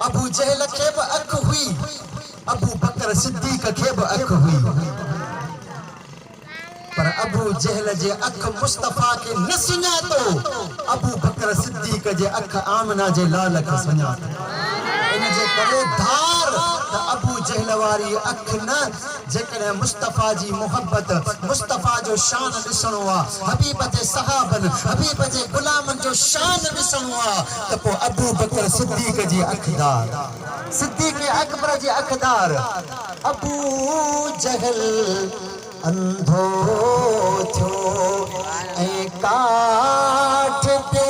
अबू जहल खे बि अख हुई, अबू बकर सिद्दीक खे बि अख हुई, पर अबू जहल जे अख मुस्तफा के न सुञातो, अबू बकर सिद्दीक जे अख आमना जे लाल खे सुञातो। इन जे करे धार त अबू जहल वारी अख न, जेकॾहिं मुस्तफा जी मोहब्बत, मुस्तफा जो शान ॾिसणो आहे, हबीब जे सहाबन, हबीब जे गुलामन जो शान ॾिसणो आहे, त पोइ अबू बकर सिद्दीक जी अखदार, सिद्दीक अकबर जी अखदार। अबू जहल अंधो थियो ऐं काठ ते